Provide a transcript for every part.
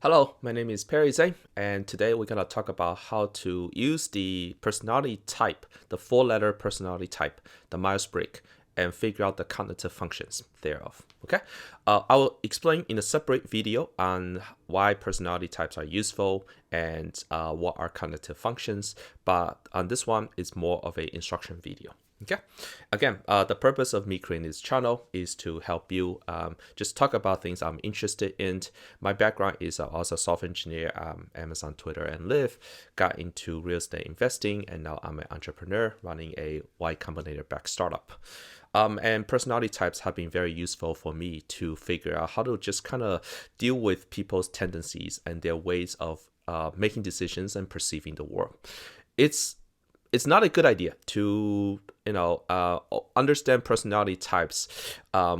Hello, my name is Perry Zhang, and today we're going to talk about how to use the personality type, the four-letter personality type, the Myers Brigg, and figure out the cognitive functions thereof. Okay, I will explain in a separate video on why personality types are useful and what are cognitive functions, but on this one, it's more of an instruction video. Okay, again, the purpose of me creating this channel is to help you just talk about things I'm interested in. My background is also a software engineer, Amazon, Twitter, and Live. Got into real estate investing, and now I'm an entrepreneur running a Y Combinator-backed startup. And personality types have been very useful for me to figure out how to just kind of deal with people's tendencies and their ways of making decisions and perceiving the world. It's not a good idea to understand personality types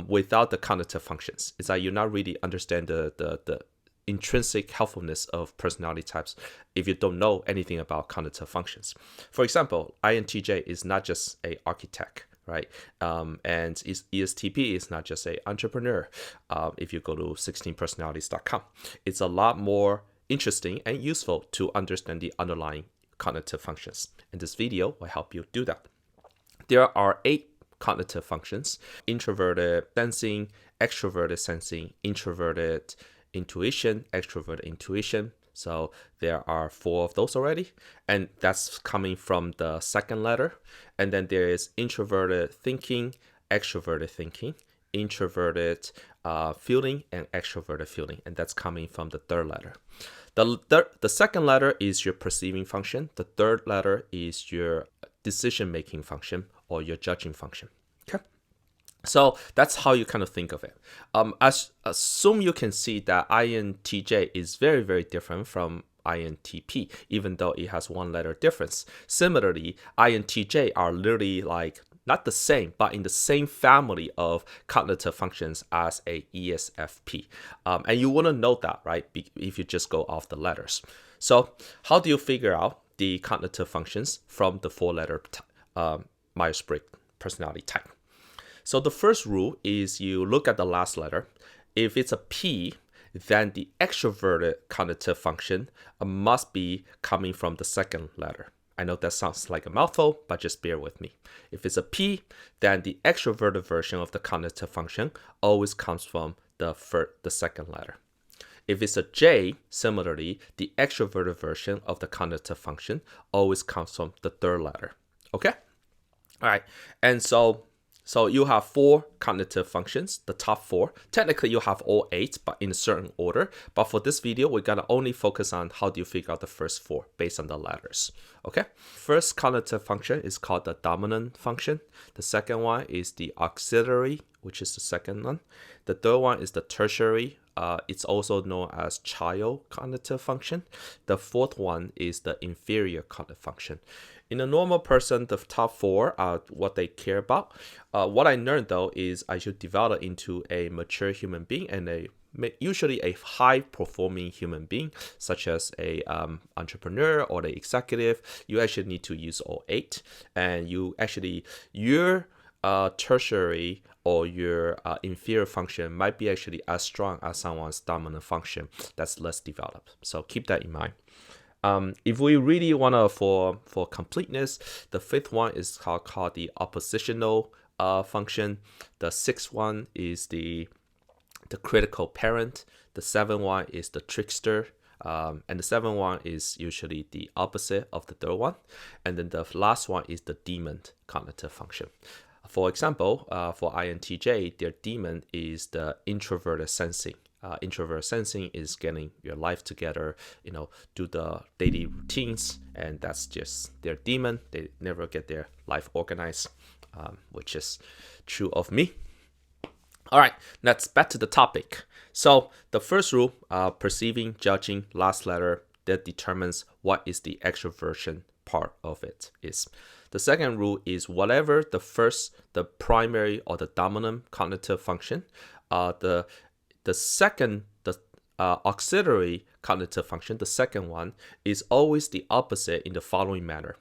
without the cognitive functions. It's like you're not really understand the intrinsic helpfulness of personality types if you don't know anything about cognitive functions. For example, INTJ is not just an architect, right? And ESTP is not just an entrepreneur. If you go to 16personalities.com, it's a lot more interesting and useful to understand the underlying cognitive functions. And this video will help you do that. There are 8 cognitive functions: introverted sensing, extroverted sensing, introverted intuition, extroverted intuition. So there are 4 of those already, and that's coming from the second letter. And then there is introverted thinking, extroverted thinking, introverted feeling, and extroverted feeling, and that's coming from the third letter. The second letter is your perceiving function. The third letter is your decision-making function or your judging function. Okay, so that's how you kind of think of it. Assume you can see that INTJ is very, very different from INTP, even though it has 1 letter difference. Similarly, INTJ are literally like not the same, but in the same family of cognitive functions as a ESFP. And you wouldn't know that, right, if you just go off the letters. So how do you figure out the cognitive functions from the 4-letter Myers Brigg personality type? So the first rule is you look at the last letter. If it's a P, then the extroverted cognitive function must be coming from the second letter. I know that sounds like a mouthful, but just bear with me. If it's a P, then the extroverted version of the cognitive function always comes from the second letter. If it's a J, similarly, the extroverted version of the cognitive function always comes from the third letter. Okay? All right. And so you have 4 cognitive functions, the top 4. Technically, you have all 8, but in a certain order. But for this video, we're going to only focus on how do you figure out the first 4 based on the letters. Okay? First cognitive function is called the dominant function. The second one is the auxiliary, which is the second one. The third one is the tertiary. It's also known as child cognitive function. The fourth one is the inferior cognitive function. In a normal person, the top 4 are what they care about. What I learned though is I should develop into a mature human being and usually a high-performing human being, such as a entrepreneur or the executive. You actually need to use all 8, and your tertiary or your inferior function might be actually as strong as someone's dominant function that's less developed. So keep that in mind. If we really want to, for completeness, the 5th one is called the oppositional function. The 6th one is the critical parent. The 7th one is the trickster. And the 7th one is usually the opposite of the 3rd one. And then the last one is the demon cognitive function. For example, for INTJ, their demon is the introverted sensing. Introverted sensing is getting your life together, do the daily routines, and that's just their demon. They never get their life organized, which is true of me. All right, let's back to the topic. So the first rule, perceiving, judging, last letter, that determines what is the extroversion part of it is. The second rule is whatever the primary or the dominant cognitive function, the second, the auxiliary cognitive function, the second one, is always the opposite in the following manner.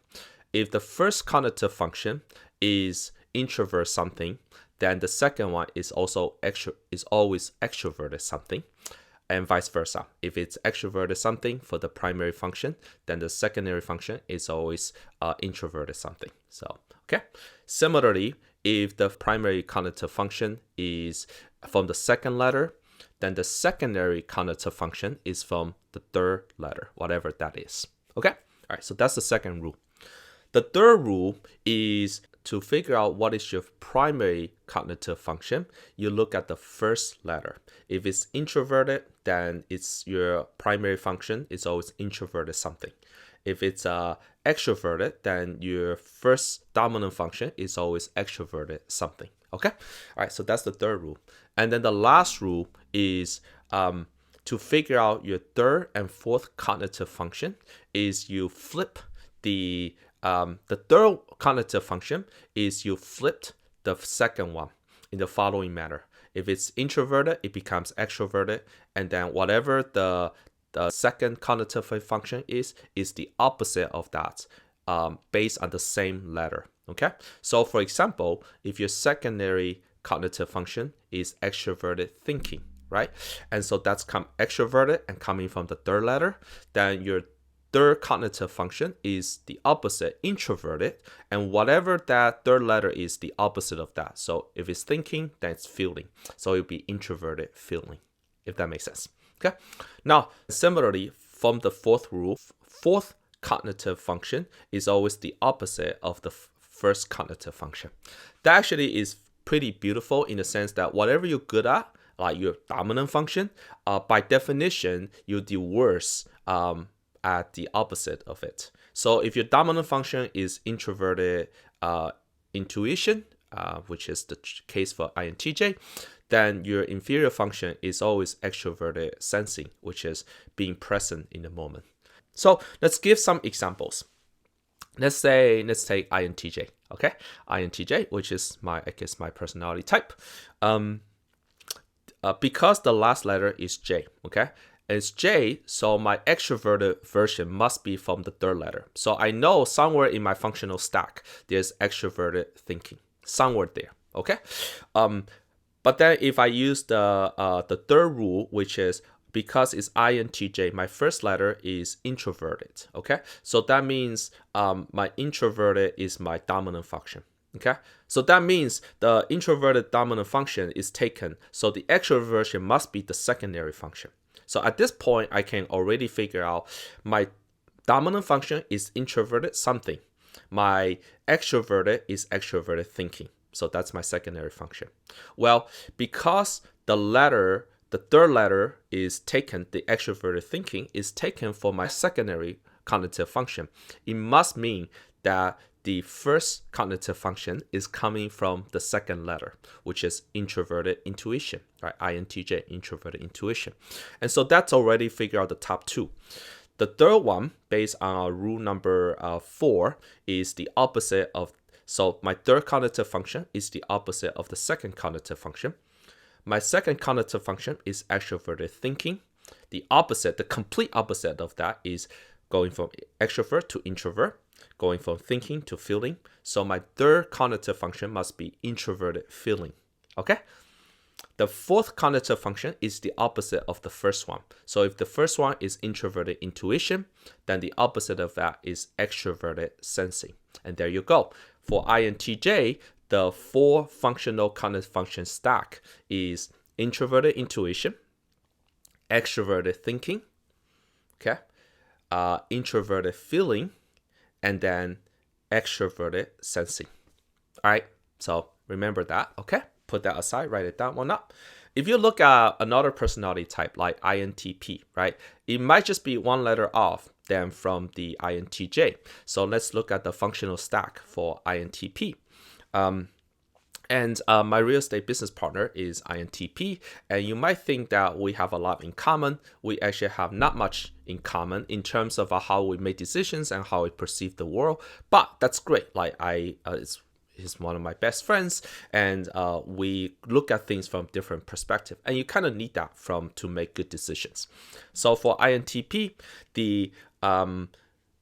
If the first cognitive function is introvert something, then the second one is always extroverted something. and vice versa. If it's extroverted something for the primary function, then the secondary function is always introverted something. So, okay. Similarly, if the primary cognitive function is from the second letter, then the secondary cognitive function is from the third letter, whatever that is. Okay? All right, so that's the second rule. The third rule is to figure out what is your primary cognitive function. You look at the first letter. If it's introverted, then it's your primary function is always introverted something. If it's extroverted, then your first dominant function is always extroverted something. Okay? All right, so that's the third rule. And then the last rule is to figure out your third and fourth cognitive function is you flip the third cognitive function is you flipped the second one in the following manner. If it's introverted, it becomes extroverted, and then whatever the second cognitive function is the opposite of that, based on the same letter. Okay, so for example, if your secondary cognitive function is extroverted thinking, right, and so that's extroverted and coming from the third letter, then your third cognitive function is the opposite, introverted, and whatever that third letter is the opposite of that. So if it's thinking, then it's feeling. So it'll be introverted feeling, if that makes sense. Okay. Now, similarly, from the fourth rule, fourth cognitive function is always the opposite of the first cognitive function. That actually is pretty beautiful in the sense that whatever you're good at, like your dominant function, by definition, you do worse at the opposite of it. So if your dominant function is introverted intuition, which is the case for INTJ, then your inferior function is always extroverted sensing, which is being present in the moment. So let's give some examples. Let's take INTJ, okay? INTJ, which is my personality type. Because the last letter is J, okay? It's J, so my extroverted version must be from the third letter. So I know somewhere in my functional stack, there's extroverted thinking, somewhere there, okay? But then if I use the third rule, which is because it's INTJ, my first letter is introverted, okay? So that means my introverted is my dominant function, okay? So that means the introverted dominant function is taken, so the extroverted version must be the secondary function. So at this point, I can already figure out my dominant function is introverted something. My extroverted is extroverted thinking. So that's my secondary function. Well, because the third letter is taken, the extroverted thinking is taken for my secondary cognitive function, it must mean that the first cognitive function is coming from the second letter, which is introverted intuition, right? INTJ, introverted intuition. And so that's already figured out the top two. The third one, based on our rule number 4, is the opposite of, so my third cognitive function is the opposite of the second cognitive function. My second cognitive function is extroverted thinking. The opposite, the complete opposite of that is going from extrovert to introvert, going from thinking to feeling. So my third cognitive function must be introverted feeling, okay? The fourth cognitive function is the opposite of the first one. So if the first one is introverted intuition, then the opposite of that is extroverted sensing. And there you go. For INTJ, the 4 functional cognitive function stack is introverted intuition, extroverted thinking, okay, introverted feeling, and then extroverted sensing. All right, so remember that, okay? Put that aside, write it down, one up. If you look at another personality type like INTP, right, it might just be one letter off than from the INTJ. So let's look at the functional stack for INTP. And my real estate business partner is INTP, and you might think that we have a lot in common. We actually have not much in common in terms of how we make decisions and how we perceive the world, but that's great. Like he's one of my best friends, and we look at things from different perspective, and you kind of need that to make good decisions. So for INTP,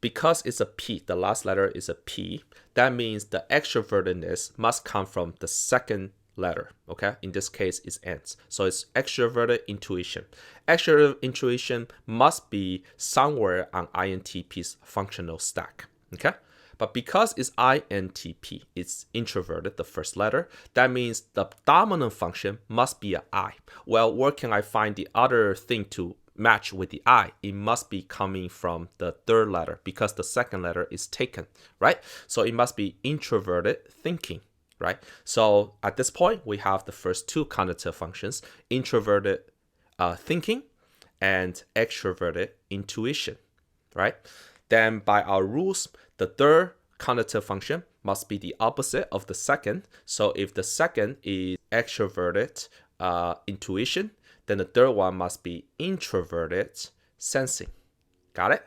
because it's a P, the last letter is a P, that means the extrovertedness must come from the second letter. Okay, in this case, it's ends. So it's extroverted intuition. Extroverted intuition must be somewhere on INTP's functional stack. Okay. But because it's INTP, it's introverted, the first letter, that means the dominant function must be an I. Well, where can I find the other thing to match with the I? It must be coming from the third letter because the second letter is taken, right? So it must be introverted thinking, right? So at this point, we have the first two cognitive functions, introverted thinking and extroverted intuition, right? Then by our rules, the third cognitive function must be the opposite of the second. So if the second is extroverted intuition, then the third one must be introverted sensing. Got it?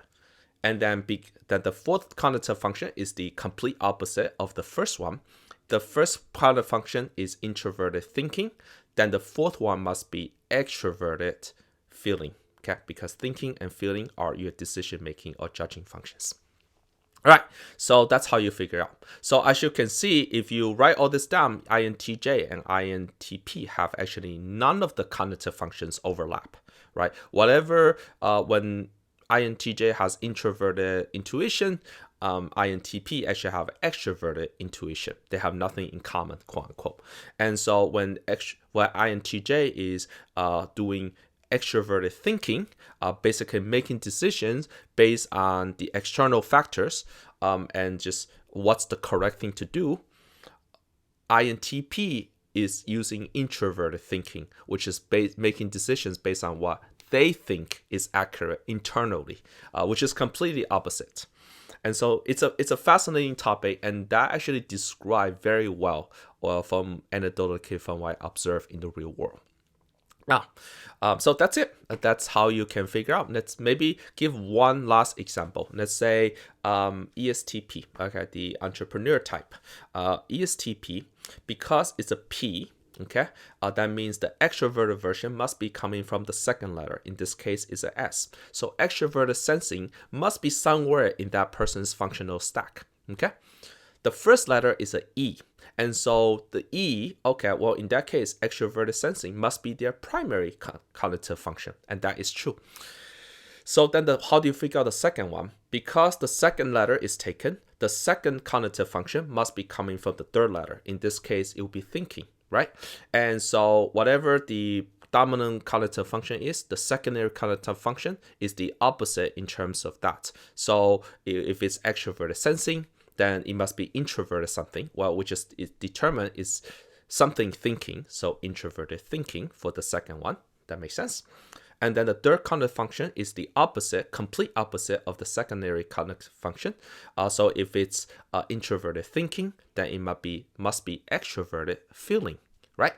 And then the fourth cognitive function is the complete opposite of the first one. The first cognitive function is introverted thinking. Then the fourth one must be extroverted feeling. Okay, because thinking and feeling are your decision-making or judging functions. All right, so that's how you figure out. So as you can see, if you write all this down, INTJ and INTP have actually none of the cognitive functions overlap, right? Whatever, when INTJ has introverted intuition, INTP actually have extroverted intuition. They have nothing in common, quote unquote. And so when INTJ is doing extroverted thinking, basically making decisions based on the external factors and just what's the correct thing to do, INTP is using introverted thinking, which is making decisions based on what they think is accurate internally, which is completely opposite. And so it's a fascinating topic, and that actually describes very well from anecdotally from what I observe in the real world. Now, so that's it. That's how you can figure out. Let's maybe give one last example. Let's say ESTP, okay, the entrepreneur type. ESTP, because it's a P, okay, that means the extroverted version must be coming from the second letter. In this case, it's a S. So extroverted sensing must be somewhere in that person's functional stack, okay? The first letter is a E. And so the E, okay, well, in that case, extroverted sensing must be their primary cognitive function. And that is true. So then how do you figure out the second one? Because the second letter is taken, the second cognitive function must be coming from the third letter. In this case, it will be thinking, right? And so whatever the dominant cognitive function is, the secondary cognitive function is the opposite in terms of that. So if it's extroverted sensing, then it must be introverted something. Well, which is determined is something thinking. So introverted thinking for the second one. That makes sense. And then the third cognitive function is the opposite, complete opposite of the secondary cognitive function. So if it's introverted thinking, then it must be extroverted feeling, right?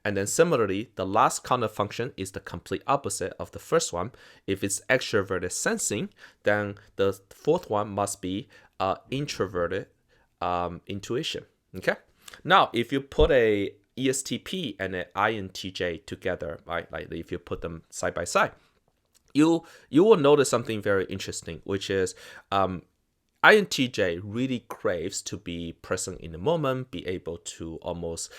And then similarly, the last cognitive function is the complete opposite of the first one. If it's extroverted sensing, then the fourth one must be introverted intuition. Okay. Now, if you put a ESTP and an INTJ together, right? Like if you put them side by side, you will notice something very interesting, which is INTJ really craves to be present in the moment, be able to almost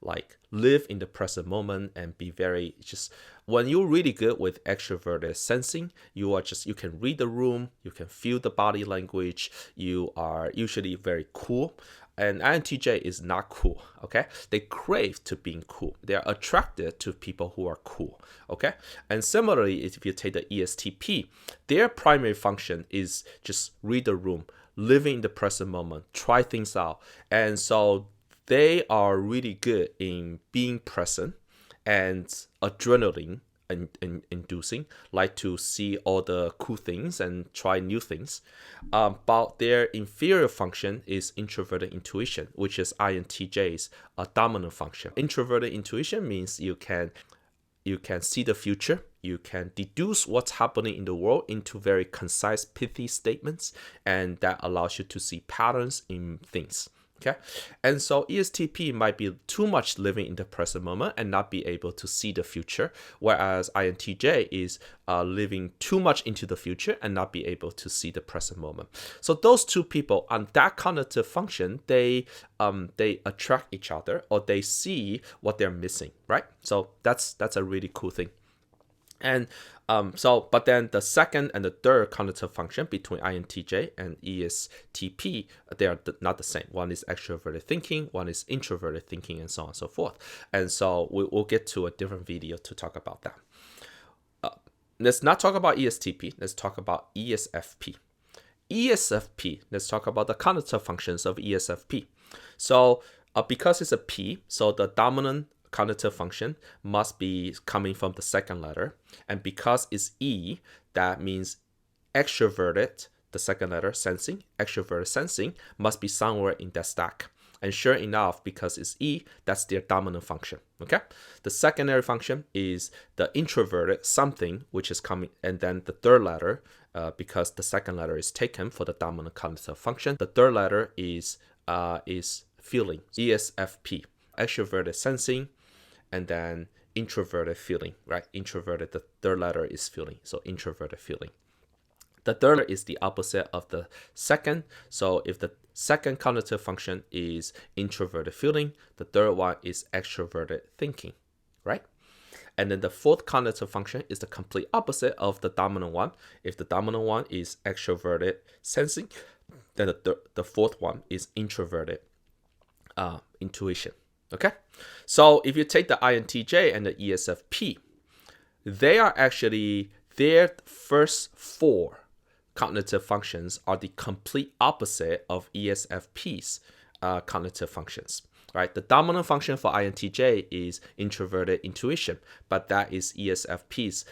like live in the present moment and be very just, when you're really good with extroverted sensing, you can read the room, you can feel the body language, you are usually very cool. And INTJ is not cool, okay? They crave to being cool. They are attracted to people who are cool, okay? And similarly, if you take the ESTP, their primary function is just read the room, living in the present moment, try things out. And so they are really good in being present and adrenaline inducing, like to see all the cool things and try new things. But their inferior function is introverted intuition, which is INTJ's dominant function. Introverted intuition means you can see the future, you can deduce what's happening in the world into very concise, pithy statements, and that allows you to see patterns in things. Okay, and so ESTP might be too much living in the present moment and not be able to see the future, whereas INTJ is living too much into the future and not be able to see the present moment. So those two people on that cognitive function, they attract each other, or they see what they're missing, right? So that's a really cool thing. And but then the second and the third cognitive function between INTJ and ESTP, they are not the same. One is extroverted thinking, one is introverted thinking, and so on and so forth. And so we'll get to a different video to talk about that. Let's not talk about ESTP. Let's talk about ESFP. ESFP, let's talk about the cognitive functions of ESFP. So because it's a P, so the dominant cognitive function must be coming from the second letter. And because it's E, that means extroverted, the second letter, sensing, extroverted sensing, must be somewhere in that stack. And sure enough, because it's E, that's their dominant function, okay? The secondary function is the introverted something, which is coming, and then the third letter, because the second letter is taken for the dominant cognitive function, the third letter is feeling, ESFP, extroverted sensing, and then introverted feeling, right? Introverted, the third letter is feeling, so introverted feeling. The third is the opposite of the second. So if the second cognitive function is introverted feeling, the third one is extroverted thinking, right? And then the fourth cognitive function is the complete opposite of the dominant one. If the dominant one is extroverted sensing, then the fourth one is introverted intuition. Okay, so if you take the INTJ and the ESFP, they are actually, their first four cognitive functions are the complete opposite of ESFP's cognitive functions, right? The dominant function for INTJ is introverted intuition, but that is ESFP's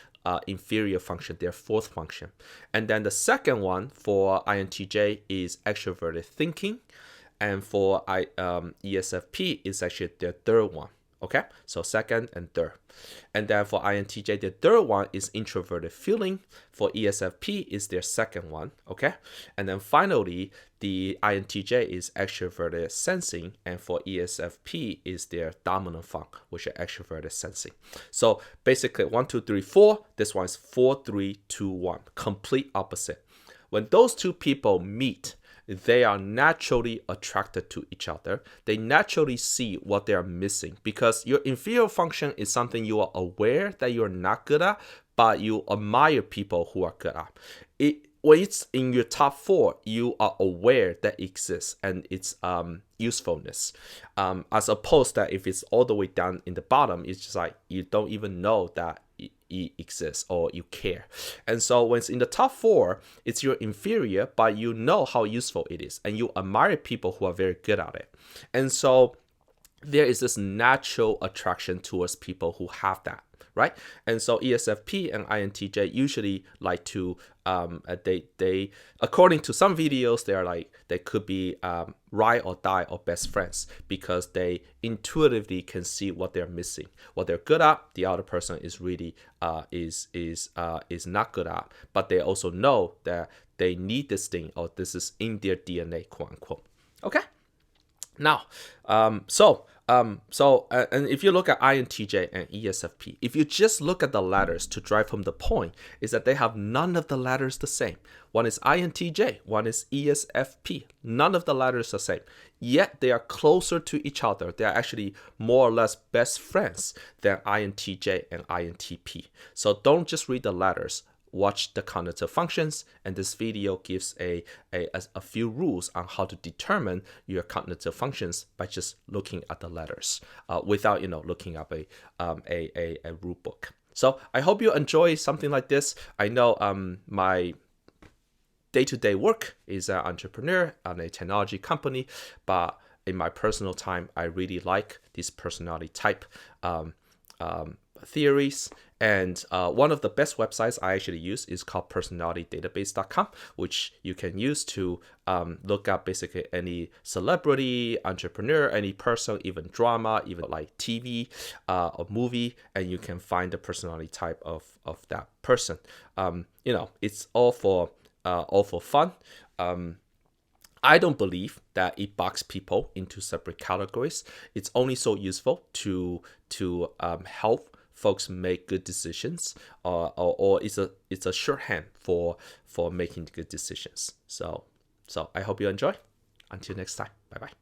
inferior function, their fourth function. And then the second one for INTJ is extroverted thinking, and for ESFP is actually their third one. Okay, so second and third. And then for INTJ, the third one is introverted feeling. For ESFP is their second one. Okay, and then finally, the INTJ is extroverted sensing, and for ESFP is their dominant function, which is extroverted sensing. So basically, 1, 2, 3, 4. This one is 4, 3, 2, 1. Complete opposite. When those two people meet, they are naturally attracted to each other. They naturally see what they are missing, because your inferior function is something you are aware that you're not good at, but you admire people who are good at it. When it's in your top four, you are aware that it exists and its usefulness, as opposed that if it's all the way down in the bottom, it's just like you don't even know that it exists or you care. And so when it's in the top four, it's your inferior, but you know how useful it is, and you admire people who are very good at it. And so there is this natural attraction towards people who have that, right? And so ESFP and INTJ usually like to they according to some videos, they're like, they could be ride or die or best friends, because they intuitively can see what they're missing, what they're good at. The other person is really is not good at, but they also know that they need this thing, or this is in their DNA, quote unquote. Okay. Now, and if you look at INTJ and ESFP, if you just look at the letters to drive home the point, is that they have none of the letters the same. One is INTJ, one is ESFP. None of the letters are the same. Yet they are closer to each other. They are actually more or less best friends than INTJ and INTP. So don't just read the letters. Watch the cognitive functions, and this video gives a few rules on how to determine your cognitive functions by just looking at the letters, without looking up a rule book. So I hope you enjoy something like this. I know my day-to-day work is an entrepreneur on a technology company, but in my personal time, I really like this personality type theories. And one of the best websites I actually use is called personalitydatabase.com, which you can use to look up basically any celebrity, entrepreneur, any person, even drama, even like TV or movie, and you can find the personality type of that person. It's all for fun. I don't believe that it boxes people into separate categories. It's only so useful to help folks make good decisions, or it's a shorthand for making good decisions. So I hope you enjoy. Until next time, bye bye.